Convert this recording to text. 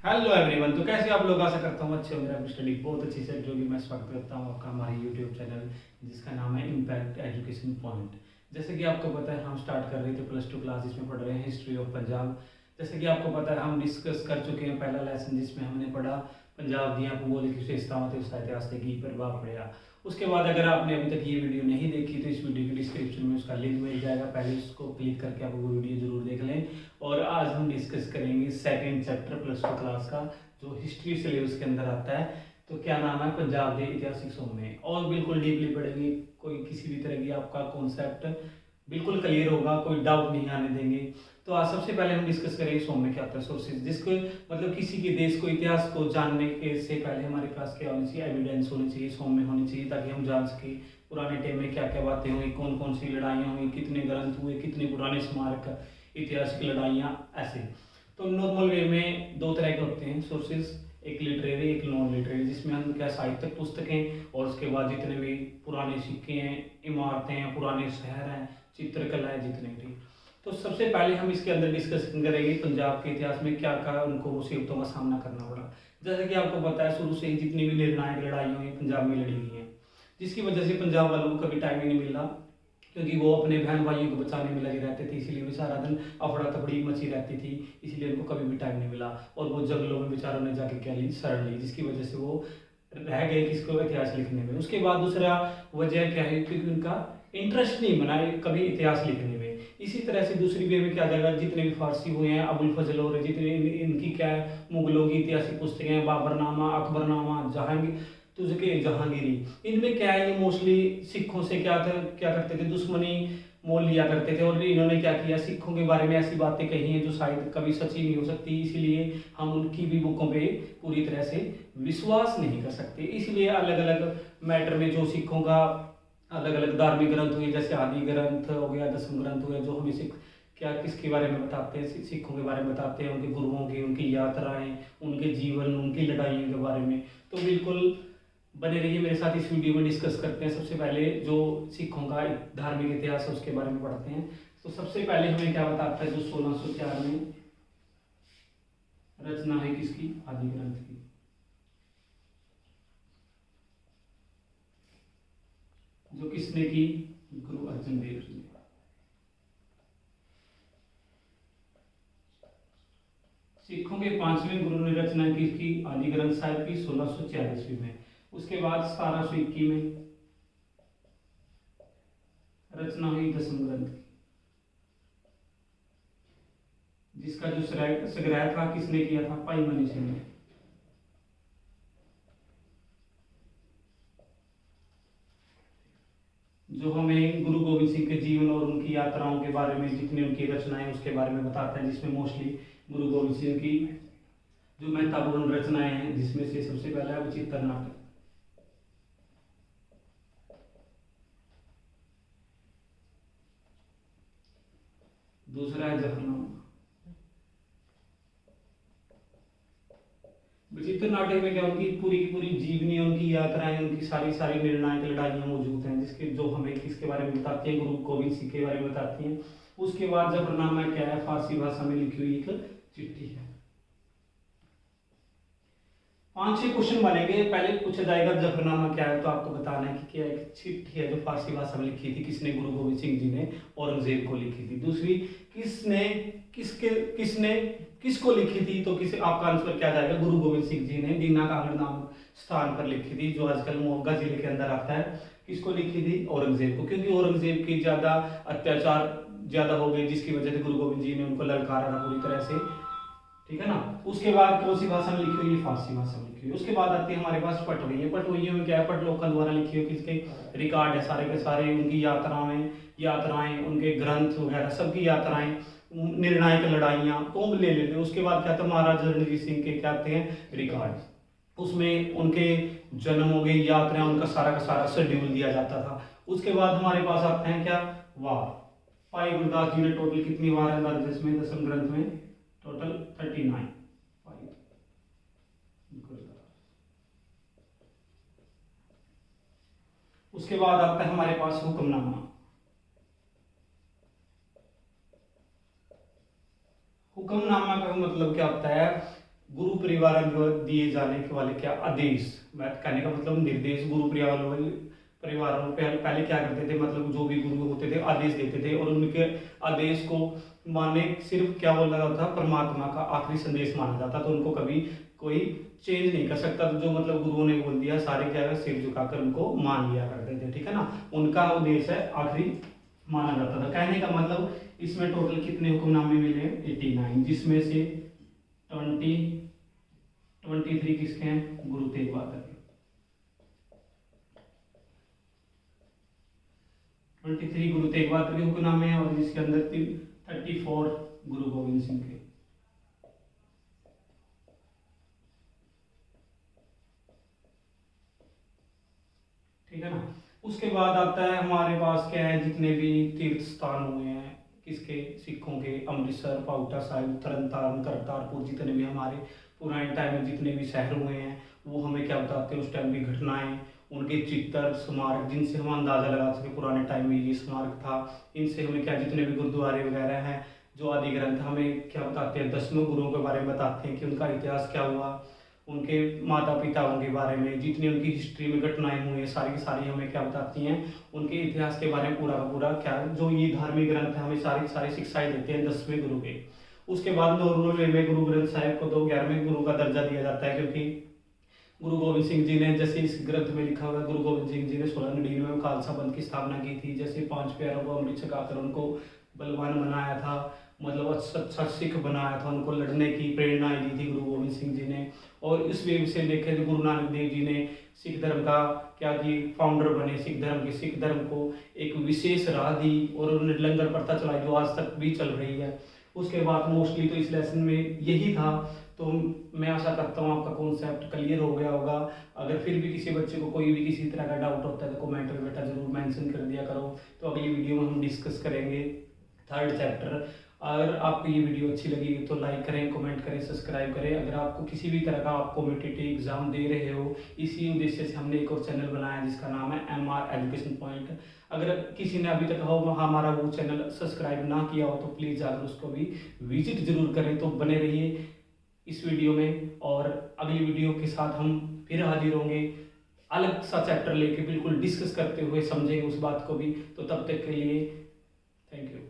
Hello everyone. तो कैसे आप लोग, आशा करता हूँ अच्छे हो। मेरा स्टडी बहुत अच्छी से जो कि मैं स्वागत करता हूँ आपका हमारे यूट्यूब चैनल जिसका नाम है इम्पैक्ट एजुकेशन पॉइंट। जैसे कि आपको पता है हम स्टार्ट कर रहे थे +2 क्लास जिसमें पढ़ रहे हैं हिस्ट्री ऑफ पंजाब। जैसे कि आपको पता है हम डिस्कस कर चुके हैं पहला लेसन जिसमें हमने पढ़ा पंजाब दी भूगोलिक विशेषताओं थे उसका इतिहास थे की प्रभाव पड़ा। उसके बाद अगर आपने अभी तक ये वीडियो नहीं देखी तो इस वीडियो की डिस्क्रिप्शन में उसका लिंक मिल जाएगा, पहले उसको क्लिक करके आप वो वीडियो जरूर देख लें। और आज हम डिस्कस करेंगे सेकंड चैप्टर +2 क्लास का जो हिस्ट्री सिलेबस के अंदर आता है। तो क्या नाम है, पंजाब के ऐतिहासिक सोमे। और बिल्कुल डीपली पढ़ेंगे, कोई किसी भी तरह की आपका कॉन्सेप्ट बिल्कुल क्लियर होगा, कोई डाउट नहीं आने देंगे। तो आज सबसे पहले हम डिस्कस करेंगे सोमे क्या होता है, सोर्सेज, जिसको मतलब किसी के देश को इतिहास को जानने के से पहले हमारे पास क्या होनी चाहिए, एविडेंस होनी चाहिए, सोमे होनी चाहिए, ताकि हम जान सके पुराने टाइम में क्या क्या बातें हुई, कौन कौन सी लड़ाइयाँ हुई, कितने ग्रंथ हुए, कितने पुराने स्मारक, ऐतिहासिक लड़ाइयाँ, ऐसे। तो नॉर्मल वे में दो तरह के होते हैं सोर्सेज, एक लिटरेरी एक नॉन लिटरेरी, जिसमें हम क्या साहित्यिक पुस्तकें और उसके बाद जितने भी पुराने सिक्के हैं, इमारतें हैं, पुराने शहर हैं, चित्रकला है, जितने भी। तो सबसे पहले हम इसके अंदर डिस्कस करेंगे पंजाब के इतिहास में क्या क्या उनको मुसीबतों का सामना करना पड़ा। जैसे कि आपको पता है शुरू से ही जितनी भी निर्णायक लड़ाई हुई पंजाब में लड़ी गई हैं, जिसकी वजह से पंजाब वालों को कभी टाइम ही नहीं मिला, क्योंकि वो अपने बहन भाइयों को बचाने में लगे रहते थे, इसीलिए भी सारा दिन अफड़ा तफड़ी मची रहती थी, इसलिए उनको कभी भी टाइम नहीं मिला। और वो जंगलों में बेचारों ने जाके क्या ली, शरण ली, जिसकी वजह से वो रह गए किसको, इतिहास लिखने में। उसके बाद दूसरा वजह क्या है, क्योंकि उनका इंटरेस्ट नहीं बना कभी इतिहास लिखने में। इसी तरह से दूसरी वे में क्या जाएगा, जितने भी फारसी हुए हैं, अबुल फजल और जितने इनकी क्या है, मुगलों की ऐतिहासिक पुस्तकें हैं, बाबरनामा, अकबरनामा, जहांगीर, तुझके जहांगीरी, इनमें क्या है, ये मोस्टली सिखों से क्या करते थे, दुश्मनी मोल लिया करते थे। और इन्होंने क्या किया, सिखों के बारे में ऐसी बातें कही हैं जो शायद कभी सच्ची नहीं हो सकती, इसलिए हम उनकी भी बुकों पे पूरी तरह से विश्वास नहीं कर सकते। इसलिए अलग अलग मैटर में जो सिखों का अलग अलग धार्मिक ग्रंथ हुए, जैसे आदि ग्रंथ हो गया, दसम ग्रंथ हो गया, जो हमें सिख क्या किसके बारे में बताते हैं, सिखों के बारे में बताते हैं, उनके गुरुओं की, उनकी यात्राएं, उनके जीवन, उनकी लड़ाइयों के बारे में। तो बिल्कुल बने रहिए मेरे साथ, इस वीडियो में डिस्कस करते हैं। सबसे पहले जो सिखों का धार्मिक इतिहास है उसके बारे में पढ़ते हैं। तो सबसे पहले हमें क्या बताता है, जो 1604 में रचना है किसकी, आदि ग्रंथ की, जो किसने की, गुरु अर्जन देव जी ने। सिखों के 5वें गुरु ने रचना की आदि ग्रंथ साहिब की 1646 में। उसके बाद 1721 में रचना हुई दसम ग्रंथ की, जिसका जो संग्रह था किसने किया था, भाई मनी सिंह ने। जो हमें गुरु गोविंद सिंह के जीवन और उनकी यात्राओं के बारे में, जितनी उनकी रचनाएं उसके बारे में बताते हैं, जिसमें मोस्टली गुरु गोविंद सिंह की जो महत्वपूर्ण रचनाएं हैं, जिसमें से सबसे पहला है विचित्र नाटक, दूसरा है जफरनामा। विचित्र नाटक में क्या, उनकी पूरी की पूरी जीवनी, उनकी यात्राएं, उनकी सारी सारी निर्णायक लड़ाइयाँ मौजूद हैं, जिसके जो हमें किसके बारे में बताती हैं, गुरु गोविंद सिंह के बारे में बताती हैं। उसके बाद जफरनामा क्या है, फारसी भाषा में लिखी हुई एक चिट्ठी है। 5-6 क्वेश्चन बनेंगे। पहले पूछा जाएगा जफरनामा क्या है, तो आपको बताना है कि क्या एक चिट्ठी है जो फारसी भाषा में लिखी थी, किसने, गुरु गोविंद सिंह जी ने औरंगजेब को लिखी थी। दूसरी, किसने किसने किसको लिखी थी, तो किस आपका आंसर क्या जाएगा, गुरु गोविंद सिंह जी ने दीना कागड़ नामक स्थान पर लिखी थी, जो आजकल मोगा जिले के अंदर आता है। किसको लिखी थी, औरंगजेब को, क्योंकि औरंगजेब की ज्यादा अत्याचार ज्यादा हो गए, जिसकी वजह से गुरु गोविंद जी ने उनको ललकारा था पूरी तरह से, ठीक है ना। उसके बाद कौन सी भाषा में लिखी हुई है, फारसी भाषा में लिखी हुई। उसके बाद आती है हमारे पास पटवइये। पटवइये में क्या है, पटलोकन द्वारा लिखी हुई, किसके रिकॉर्ड है सारे के सारे, उनकी यात्राएं, उनके ग्रंथ वगैरह, सबकी यात्राएं, निर्णायक लड़ाइयाँ, तो ले लेते हैं। उसके बाद क्या था, महाराजा रणजीत सिंह के क्या आते हैं, रिकॉर्ड, उसमें उनके जन्म हो गए, यात्राएं, उनका सारा का सारा शेड्यूल दिया जाता था। उसके बाद हमारे पास आते हैं क्या, वार। भाई गुरदास जी ने टोटल कितनी वार है दर्ज इसमें, दसम ग्रंथ में, टोटल 39। उसके बाद आता है हमारे पास हुक्मनामा। हुक्मनामा का मतलब क्या होता है, गुरु परिवार द्वारा दिए जाने के वाले क्या आदेश, मैं कहने का मतलब निर्देश। गुरु परिवार वाले परिवारों पहले क्या करते थे, मतलब जो भी गुरु होते थे आदेश देते थे, और उनके आदेश को माने सिर्फ क्या बोला जाता था, परमात्मा का आखिरी संदेश माना जाता, तो उनको कभी कोई चेंज नहीं कर सकता। तो जो मतलब गुरुओं ने बोल दिया सारे क्या है, सिर झुकाकर उनको मान लिया करते थे, ठीक है ना। उनका उद्देश्य है आखिरी माना जाता था। कहने का मतलब इसमें टोटल कितने हुक्मनामे मिले, 89, जिसमें से 23 किसके हैं, गुरु तेग बहादुर के। 23 गुरु तेग बहादुर के हुक्मनामे हैं, और जिसके अंदर 34 गुरु गोविंद सिंह के। ठीक है ना। उसके बाद आता है हमारे पास क्या है, जितने भी तीर्थ स्थान हुए हैं किसके, सिखों के, अमृतसर, पाउटा साहिब, तरन तारण, करतारपुर, जितने भी हमारे पुराने टाइम में जितने भी शहर हुए हैं, वो हमें क्या बताते हैं उस टाइम की घटनाएं, उनके चित्र, स्मारक, जिनसे हम अंदाजा लगा सके पुराने टाइम में ये स्मारक था। इनसे हमें क्या, जितने भी गुरुद्वारे वगैरह हैं, जो आदि ग्रंथ हमें क्या बताते हैं, 10वें गुरुओं के बारे में बताते हैं कि उनका इतिहास क्या हुआ, उनके माता पिताओं के बारे में, जितनी उनकी हिस्ट्री में घटनाएं हुई हैं सारी की सारी हमें क्या बताती हैं, उनके इतिहास के बारे में पूरा का पूरा क्या, जो ये धार्मिक ग्रंथ है हमें सारी की सारी शिक्षाएं देते हैं 10वें गुरु के। उसके बाद 99वें गुरु ग्रंथ साहिब को तो 11वें गुरु का दर्जा दिया जाता है, क्योंकि गुरु गोविंद सिंह जी ने, जैसे इस ग्रंथ में लिखा हुआ है, गुरु गोविंद सिंह जी ने 1699 में खालसा पंथ की स्थापना की थी। जैसे 5 प्यारों को अमृत छकाकर उनको बलवान बनाया था, मतलब अच्छा सिख बनाया था, उनको लड़ने की प्रेरणा दी थी गुरु गोविंद सिंह जी ने। और इस वे से देखें तो गुरु नानक देव जी ने सिख धर्म का क्या कि फाउंडर बने, सिख धर्म के, सिख धर्म को एक विशेष राह दी, और उन्होंने लंगर प्रथा चलाई जो आज तक भी चल रही है। उसके बाद मोस्टली तो इस लेसन में यही था। तो मैं आशा करता हूँ आपका कॉन्सेप्ट क्लियर हो गया होगा। अगर फिर भी किसी बच्चे को कोई भी किसी तरह का डाउट होता है तो कमेंट में बेटा जरूर मेंशन कर दिया करो। तो अगली वीडियो में हम डिस्कस करेंगे 3rd चैप्टर। अगर आपको ये वीडियो अच्छी लगी तो लाइक करें, कमेंट करें, सब्सक्राइब करें। अगर आपको किसी भी तरह का आप कॉम्पिटिटिव एग्जाम दे रहे हो, इसी उद्देश्य से हमने एक और चैनल बनाया जिसका नाम है MR एजुकेशन पॉइंट। अगर किसी ने अभी तक हमारा वो चैनल सब्सक्राइब ना किया हो तो प्लीज़ जाकर उसको भी विजिट जरूर करें। तो बने रहिए इस वीडियो में, और अगली वीडियो के साथ हम फिर हाजिर होंगे अलग सा चैप्टर लेके, बिल्कुल डिस्कस करते हुए समझेंगे उस बात को भी। तो तब तक के लिए थैंक यू।